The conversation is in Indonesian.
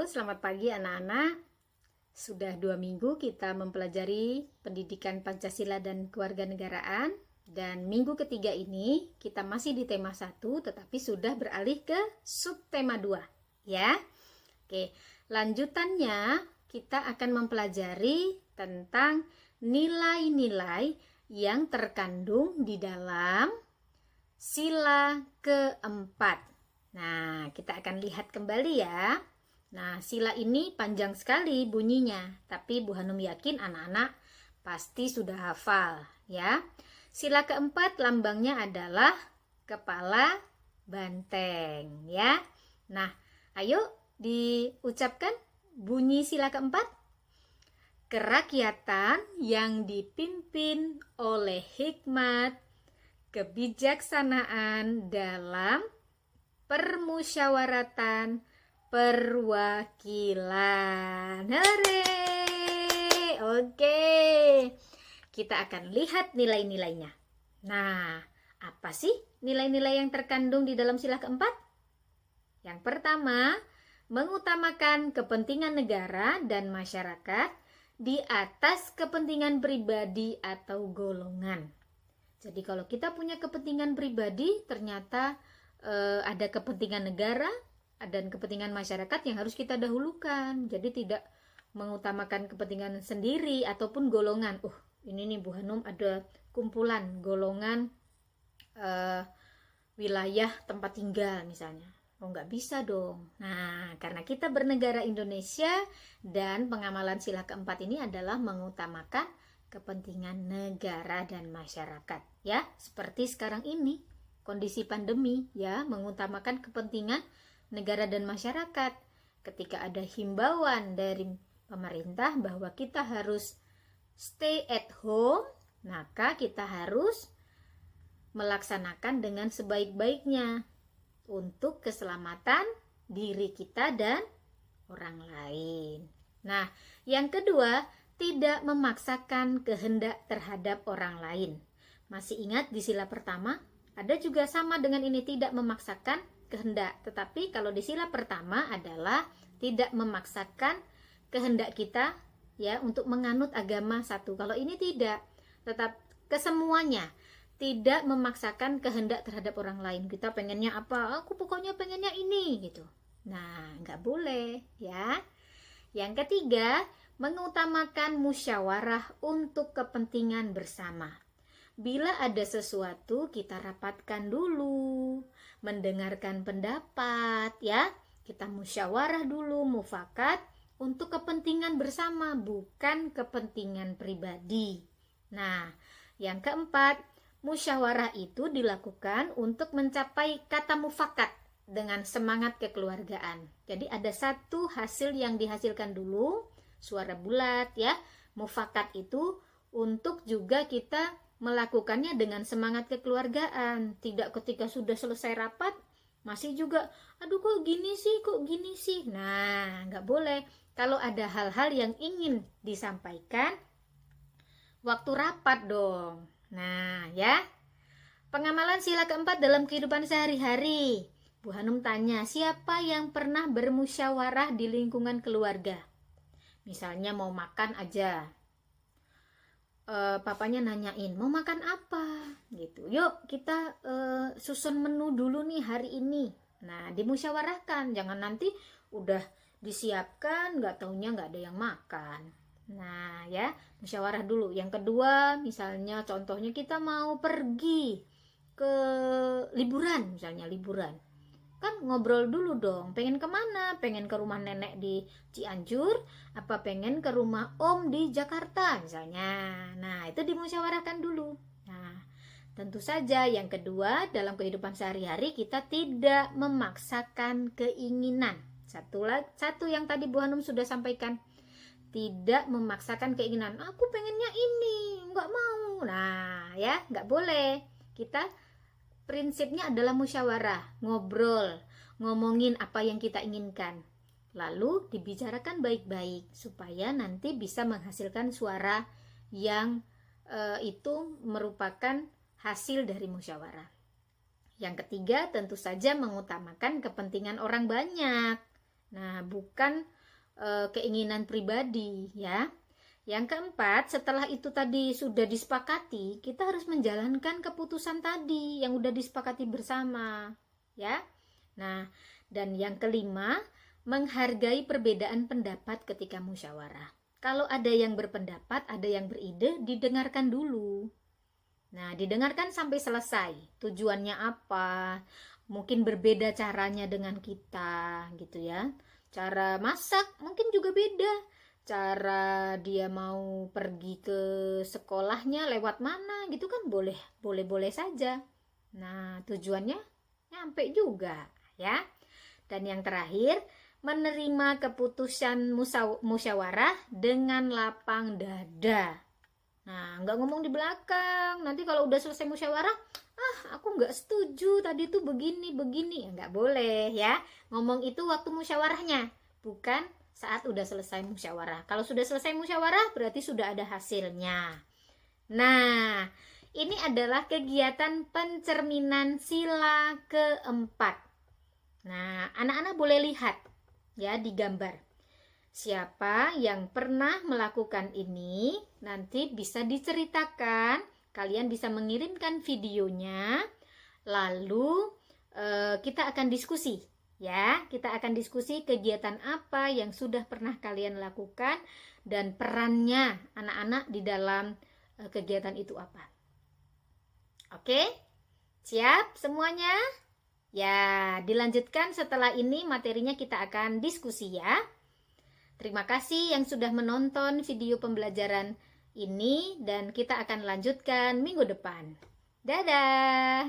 selamat pagi anak-anak. Sudah 2 minggu kita mempelajari pendidikan Pancasila dan kewarganegaraan. Dan minggu ketiga ini kita masih di tema 1, tetapi sudah beralih ke subtema 2. Ya. Oke, lanjutannya kita akan mempelajari tentang nilai-nilai yang terkandung di dalam sila keempat. Nah, kita akan lihat kembali ya. Nah, sila ini panjang sekali bunyinya, tapi Bu Hanum yakin anak-anak pasti sudah hafal ya. Sila keempat lambangnya adalah kepala banteng ya. Nah, ayo diucapkan bunyi sila keempat. Kerakyatan yang dipimpin oleh hikmat, kebijaksanaan dalam permusyawaratan perwakilan. Hore! Oke. Kita akan lihat nilai-nilainya. Nah, apa sih nilai-nilai yang terkandung di dalam sila keempat? Yang pertama, mengutamakan kepentingan negara dan masyarakat di atas kepentingan pribadi atau golongan. Jadi kalau kita punya kepentingan pribadi, ternyata ada kepentingan negara dan kepentingan masyarakat yang harus kita dahulukan. Jadi tidak mengutamakan kepentingan sendiri ataupun golongan. Ini nih Bu Hanum ada kumpulan golongan wilayah tempat tinggal misalnya. Nggak bisa dong. Nah, karena kita bernegara Indonesia dan pengamalan sila keempat ini adalah mengutamakan kepentingan negara dan masyarakat ya, seperti sekarang ini kondisi pandemi ya, mengutamakan kepentingan negara dan masyarakat. Ketika ada himbauan dari pemerintah bahwa kita harus stay at home, maka kita harus melaksanakan dengan sebaik-baiknya untuk keselamatan diri kita dan orang lain. Nah, yang kedua, tidak memaksakan kehendak terhadap orang lain. Masih ingat di sila pertama? Ada juga sama dengan ini, tidak memaksakan kehendak. Tetapi kalau di sila pertama adalah tidak memaksakan kehendak kita ya untuk menganut agama satu. Kalau ini tidak, tetap kesemuanya. Tidak memaksakan kehendak terhadap orang lain. Kita pengennya apa? Aku pokoknya pengennya ini gitu. Nah, nggak boleh ya. Yang ketiga, mengutamakan musyawarah untuk kepentingan bersama. Bila ada sesuatu, kita rapatkan dulu, mendengarkan pendapat ya. Kita musyawarah dulu, mufakat untuk kepentingan bersama, bukan kepentingan pribadi. Nah, yang keempat, musyawarah itu dilakukan untuk mencapai kata mufakat dengan semangat kekeluargaan. Jadi ada satu hasil yang dihasilkan dulu, suara bulat ya. Mufakat itu untuk juga kita melakukannya dengan semangat kekeluargaan. Tidak ketika sudah selesai rapat masih juga aduh kok gini sih. Nah, nggak boleh. Kalau ada hal-hal yang ingin disampaikan waktu rapat dong. Nah ya, pengamalan sila keempat dalam kehidupan sehari-hari. Bu Hanum tanya, siapa yang pernah bermusyawarah di lingkungan keluarga? Misalnya mau makan aja, papanya nanyain mau makan apa gitu. Yuk kita susun menu dulu nih hari ini. Nah, dimusyawarahkan, jangan nanti udah disiapkan nggak taunya nggak ada yang makan. Nah ya, musyawarah dulu. Yang kedua, misalnya contohnya kita mau pergi ke liburan, misalnya liburan. Kan ngobrol dulu dong, pengen kemana? Pengen ke rumah nenek di Cianjur, apa pengen ke rumah om di Jakarta misalnya. Nah, itu dimusyawarahkan dulu. Nah, tentu saja yang kedua, dalam kehidupan sehari-hari kita tidak memaksakan keinginan. Satu yang tadi Bu Hanum sudah sampaikan, tidak memaksakan keinginan. Aku pengennya ini, nggak mau. Nah ya, nggak boleh. Kita prinsipnya adalah musyawarah, ngobrol, ngomongin apa yang kita inginkan. Lalu dibicarakan baik-baik supaya nanti bisa menghasilkan suara yang itu merupakan hasil dari musyawarah. Yang ketiga, tentu saja mengutamakan kepentingan orang banyak. Nah, bukan keinginan pribadi ya. Yang keempat, setelah itu tadi sudah disepakati, kita harus menjalankan keputusan tadi yang udah disepakati bersama ya. Nah, dan yang kelima, menghargai perbedaan pendapat ketika musyawarah. Kalau ada yang berpendapat, ada yang beride, didengarkan dulu. Nah, didengarkan sampai selesai. Tujuannya apa? Mungkin berbeda caranya dengan kita, gitu ya. Cara masak mungkin juga beda. Cara dia mau pergi ke sekolahnya lewat mana, gitu kan boleh saja. Nah, tujuannya nyampe juga, ya. Dan yang terakhir, menerima keputusan musyawarah dengan lapang dada. Nah, nggak ngomong di belakang. Nanti kalau udah selesai musyawarah, aku nggak setuju, tadi tuh begini. Ya, nggak boleh ya. Ngomong itu waktu musyawarahnya, bukan saat udah selesai musyawarah. Kalau sudah selesai musyawarah, berarti sudah ada hasilnya. Nah, ini adalah kegiatan pencerminan sila keempat. Nah, anak-anak boleh lihat ya di gambar. Siapa yang pernah melakukan ini, nanti bisa diceritakan. Kalian bisa mengirimkan videonya. Lalu kita akan diskusi. Ya, kita akan diskusi kegiatan apa yang sudah pernah kalian lakukan dan perannya anak-anak di dalam kegiatan itu apa. Oke? Siap semuanya? Ya, dilanjutkan setelah ini materinya kita akan diskusi ya. Terima kasih yang sudah menonton video pembelajaran ini dan kita akan lanjutkan minggu depan. Dadah!